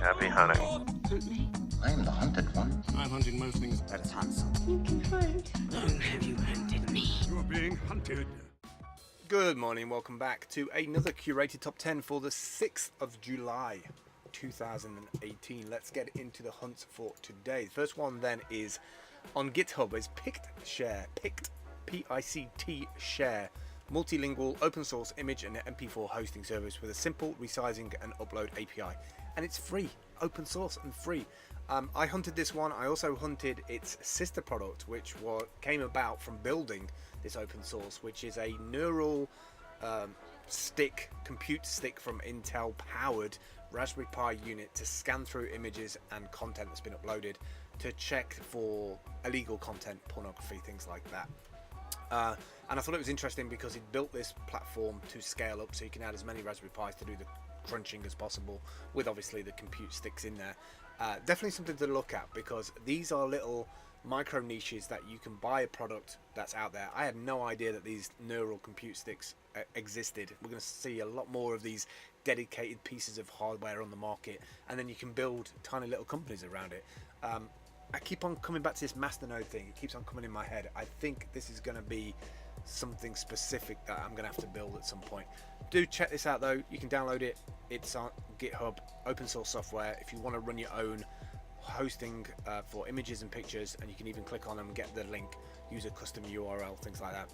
Happy hunting. Hunt me. I am the hunted one. I'm hunting most things. Let us hunt some. You can hunt. Long have you hunted me? You're being hunted. Good morning, welcome back to another curated top 10 for the 6th of July 2018. Let's get into the hunts for today. The first one then is on GitHub, is Pict Share, P-I-C-T Share, multilingual open source image and MP4 hosting service with a simple resizing and upload API, and it's free, open source and free. I hunted this one. I also hunted its sister product, which came about from building this open source, which is a neural compute stick from Intel powered Raspberry Pi unit to scan through images and content that's been uploaded to check for illegal content, pornography, things like that. And I thought it was interesting because it built this platform to scale up so you can add as many Raspberry Pis to do the crunching as possible with obviously the compute sticks in there. Definitely something to look at because these are little micro niches that you can buy a product that's out there. I had no idea that these neural compute sticks existed. We're going to see a lot more of these dedicated pieces of hardware on the market, and then you can build tiny little companies around it. I keep on coming back to this masternode thing. It keeps on coming in my head. I think this is going to be something specific that I'm going to have to build at some point. Do check this out though. You can download it. It's on GitHub, open source software. If you want to run your own hosting for images and pictures, and you can even click on them and get the link, use a custom URL, things like that,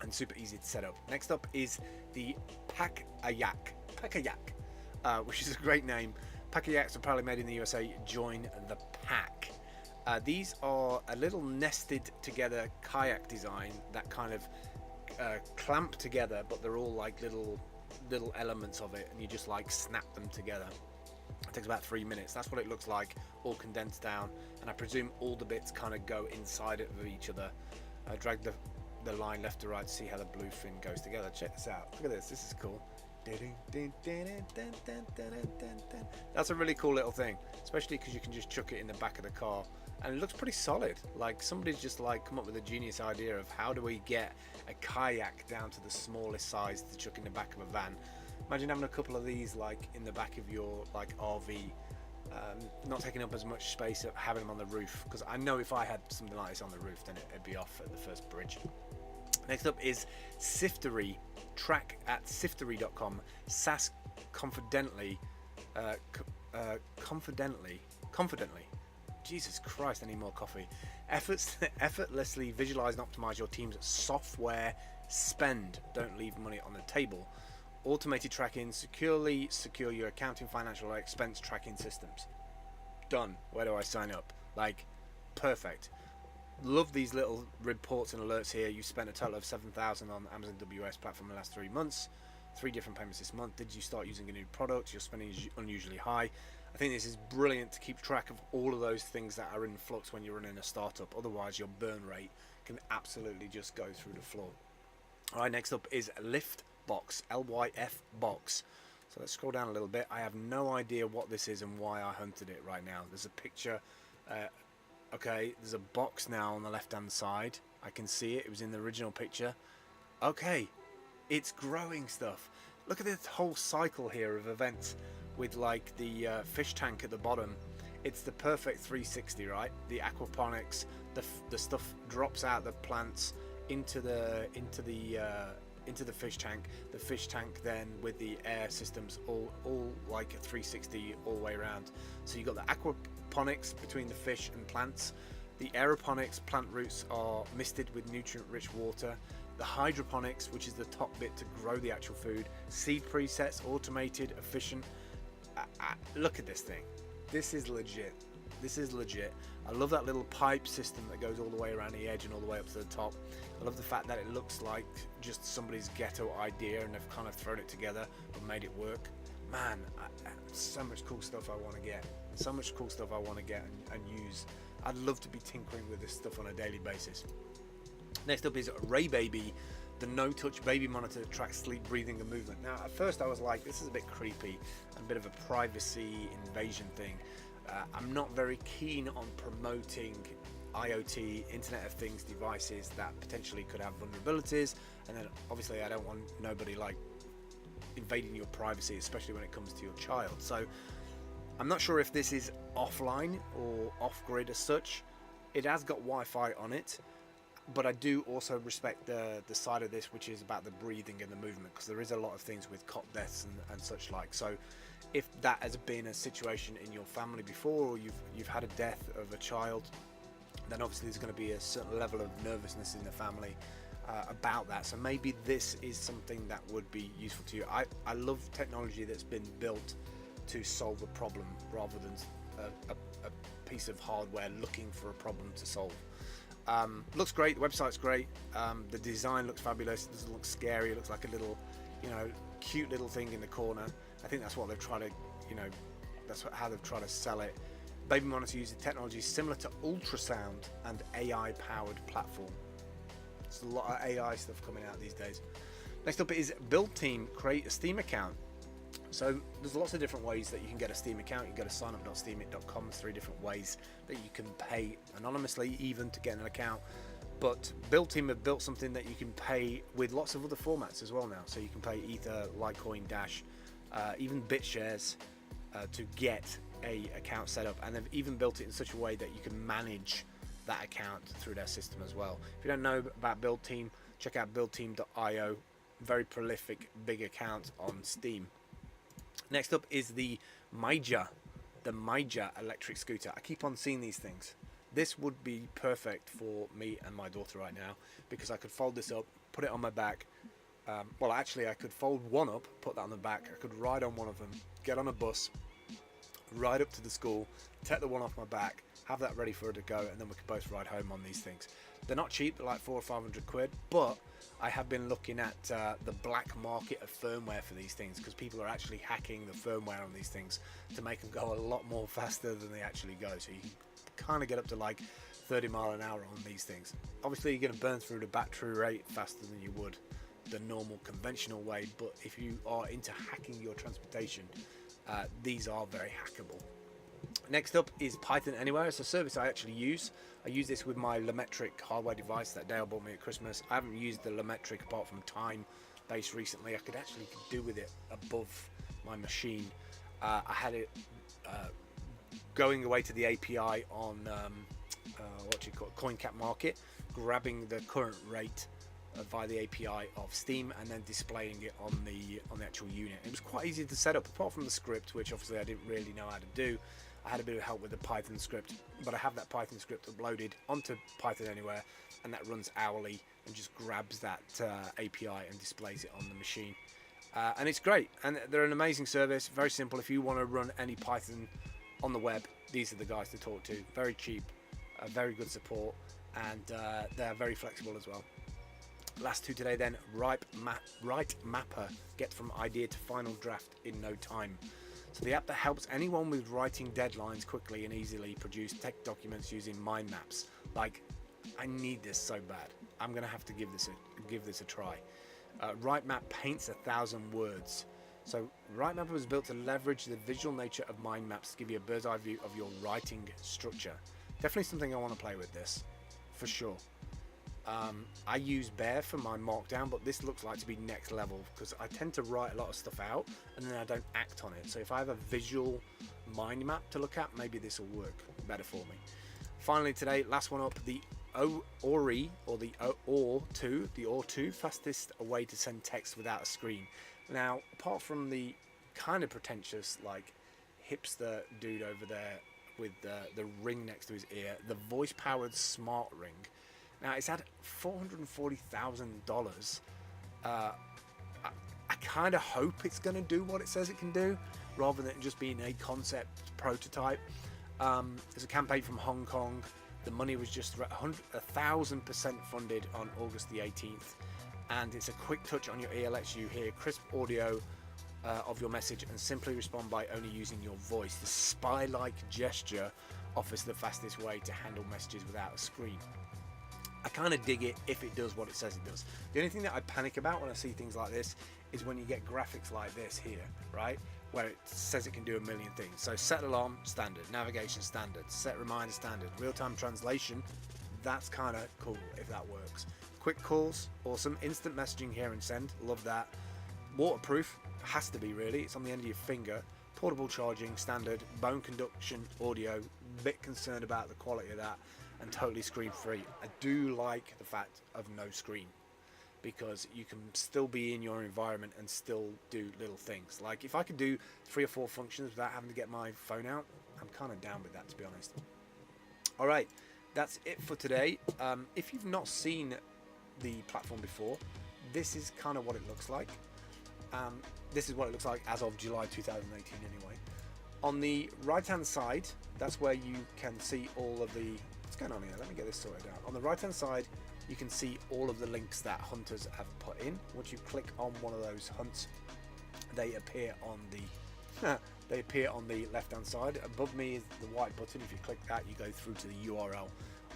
and super easy to set up. Next up is the Pakayak, which is a great name. Pakayaks are probably made in the USA. Join the pack. These are a little nested together kayak design that kind of clamp together, but they're all like little elements of it, and you just like snap them together. It takes about 3 minutes. That's what it looks like, all condensed down, and I presume all the bits kind of go inside of each other. Drag the line left to right to see how the blue fin goes together. Check this out. Look at this. This is cool. That's a really cool little thing, especially because you can just chuck it in the back of the car and it looks pretty solid. Like somebody's just like come up with a genius idea of how do we get a kayak down to the smallest size to chuck in the back of a van. Imagine having a couple of these like in the back of your like RV, not taking up as much space, having them on the roof, because I know if I had something like this on the roof then it'd be off at the first bridge. Next up is siftery-track at siftery.com. SAS confidently. Jesus Christ, I need more coffee. Effortlessly visualize and optimize your team's software spend. Don't leave money on the table. Automated tracking. Securely secure your accounting, financial, or expense tracking systems. Done. Where do I sign up? Like, perfect. Love these little reports and alerts here. You spent a total of $7,000 on Amazon WS platform in the last 3 months. 3 different payments this month. Did you start using a new product? Your spending is unusually high. I think this is brilliant to keep track of all of those things that are in flux when you're running a startup. Otherwise, your burn rate can absolutely just go through the floor. All right, next up is Lyft-Box, L-Y-F box. So let's scroll down a little bit. I have no idea what this is and why I hunted it right now. There's a picture. Okay, there's a box now on the left-hand side. I can see it. It was in the original picture. Okay, it's growing stuff. Look at this whole cycle here of events with like the fish tank at the bottom. It's the perfect 360, right? The aquaponics, the stuff drops out the plants into the fish tank. The fish tank then with the air systems all like a 360 all the way around. So you got the aquaponics between the fish and plants. The aeroponics, plant roots are misted with nutrient-rich water. The hydroponics, which is the top bit to grow the actual food. Seed presets, automated, efficient. Look at this thing. This is legit. This is legit. I love that little pipe system that goes all the way around the edge and all the way up to the top. I love the fact that it looks like just somebody's ghetto idea and they've kind of thrown it together and made it work. Man, so much cool stuff I want to get. So much cool stuff I want to get and use. I'd love to be tinkering with this stuff on a daily basis. Next up is Ray Baby, the no-touch baby monitor that tracks sleep, breathing, and movement. Now, at first I was like, this is a bit creepy, a bit of a privacy invasion thing. I'm not very keen on promoting IoT, Internet of Things devices that potentially could have vulnerabilities, and then obviously I don't want nobody like invading your privacy, especially when it comes to your child. So I'm not sure if this is offline or off-grid as such. It has got Wi-Fi on it, but I do also respect the side of this which is about the breathing and the movement, because there is a lot of things with cot deaths and such like. So if that has been a situation in your family before, or you've had a death of a child, then obviously there's going to be a certain level of nervousness in the family about that. So maybe this is something that would be useful to you. I love technology that's been built to solve a problem rather than a piece of hardware looking for a problem to solve. Looks great, the website's great, the design looks fabulous, it doesn't look scary, it looks like a little, cute little thing in the corner. I think that's what they've tried to, how they've tried to sell it. Baby Monitor uses technology similar to ultrasound and AI powered platform. There's a lot of AI stuff coming out these days. Next up is Build Team, create a Steam account. So there's lots of different ways that you can get a Steam account. You can go to signup.steemit.com. There's 3 different ways that you can pay anonymously even to get an account. But Build Team have built something that you can pay with lots of other formats as well now. So you can pay Ether, Litecoin, Dash, even BitShares to get a account set up. And they've even built it in such a way that you can manage that account through their system as well. If you don't know about Build Team, check out buildteam.io. Very prolific, big account on Steam. Next up is the Maija electric scooter. I keep on seeing these things. This would be perfect for me and my daughter right now, because I could fold this up, put it on my back. Well, actually, I could fold one up, put that on the back. I could ride on one of them, get on a bus, ride up to the school, take the one off my back, have that ready for her to go, and then we could both ride home on these things. They're not cheap, they're like 400 or 500 quid, but I have been looking at the black market of firmware for these things, because people are actually hacking the firmware on these things to make them go a lot more faster than they actually go. So you can kind of get up to like 30 miles an hour on these things. Obviously you're going to burn through the battery rate faster than you would the normal conventional way, but if you are into hacking your transportation, these are very hackable. Next up is Python Anywhere. It's a service I actually use. I use this with my Lumetric hardware device that Dale bought me at Christmas. I haven't used the Lumetric apart from time base recently. I could actually do with it above my machine. I had it going away to the API on CoinCap Market, grabbing the current rate via the API of Steam and then displaying it on the actual unit. It was quite easy to set up, apart from the script, which obviously I didn't really know how to do. I had a bit of help with the Python script, but I have that Python script uploaded onto Python Anywhere, and that runs hourly and just grabs that API and displays it on the machine. And it's great, and they're an amazing service, very simple. If you want to run any Python on the web, these are the guys to talk to. Very cheap, very good support, and they're very flexible as well. Last two today then, Write Mapper, get from idea to final draft in no time. So the app that helps anyone with writing deadlines quickly and easily produce tech documents using mind maps. Like, I need this so bad. I'm gonna have to give this a try. Write Map paints 1,000 words. So Write Mapper was built to leverage the visual nature of mind maps to give you a bird's eye view of your writing structure. Definitely something I want to play with this, for sure. I use Bear for my markdown, but this looks like to be next level, because I tend to write a lot of stuff out and then I don't act on it. So if I have a visual mind map to look at, maybe this will work better for me. Finally today, last one up, the OR2, the OR2, fastest way to send text without a screen. Now, apart from the kind of pretentious, like, hipster dude over there with the ring next to his ear, the voice-powered smart ring. Now, it's had $440,000. I kind of hope it's going to do what it says it can do, rather than just being a concept prototype. There's a campaign from Hong Kong. The money was just 1,000% funded on August the 18th. And it's a quick touch on your ear, lets you hear crisp audio of your message and simply respond by only using your voice. The spy-like gesture offers the fastest way to handle messages without a screen. I kind of dig it if it does what it says it does. The only thing that I panic about when I see things like this is when you get graphics like this here, right? Where it says it can do a million things. So set alarm, standard. Navigation, standard. Set reminder, standard. Real-time translation, that's kind of cool if that works. Quick calls, awesome. Instant messaging here and send, love that. Waterproof, has to be really. It's on the end of your finger. portable charging, standard, bone conduction audio, bit concerned about the quality of that, and totally screen free. I do like the fact of no screen, because you can still be in your environment and still do little things. Like if I could do 3 or 4 functions without having to get my phone out, I'm kind of down with that, to be honest. Alright, that's it for today. If you've not seen the platform before, this is kind of what it looks like. This is what it looks like as of July 2018 anyway. On the right hand side, that's where you can see all of the... What's going on here? Let me get this sorted out. On the right hand side, you can see all of the links that hunters have put in. Once you click on one of those hunts, they appear on the left hand side. Above me is the white button. If you click that, you go through to the URL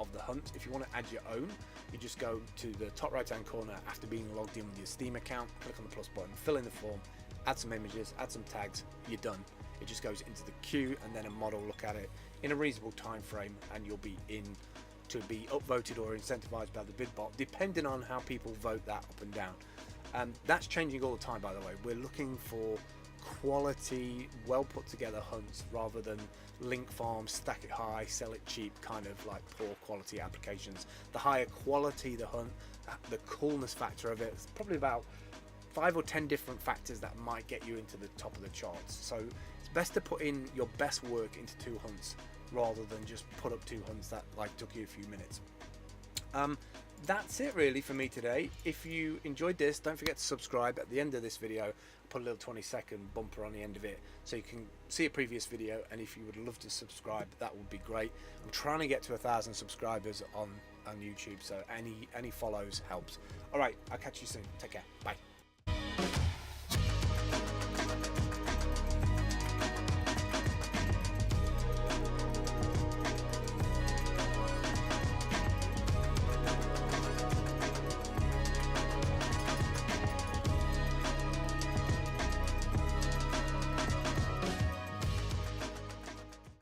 of the hunt. If you want to add your own, you just go to the top right hand corner after being logged in with your Steam account, click on the plus button, fill in the form, add some images, add some tags, you're done. It just goes into the queue, and then a mod will look at it in a reasonable time frame, and you'll be in to be upvoted or incentivized by the bid bot, depending on how people vote that up and down. That's changing all the time, by the way. We're looking for quality, well put together hunts rather than link farm, stack it high, sell it cheap, kind of like poor quality applications. The higher quality the hunt, the coolness factor of it, it's probably about 5 or 10 different factors that might get you into the top of the charts. So it's best to put in your best work into 2 hunts rather than just put up 2 hunts that like took you a few minutes. That's it really for me today. If you enjoyed this, don't forget to subscribe. At the end of this video, I'll put a little 20-second bumper on the end of it so you can see a previous video, and if you would love to subscribe, that would be great. I'm trying to get to 1,000 subscribers on YouTube, so any follows helps. All right, I'll catch you soon. Take care. Bye.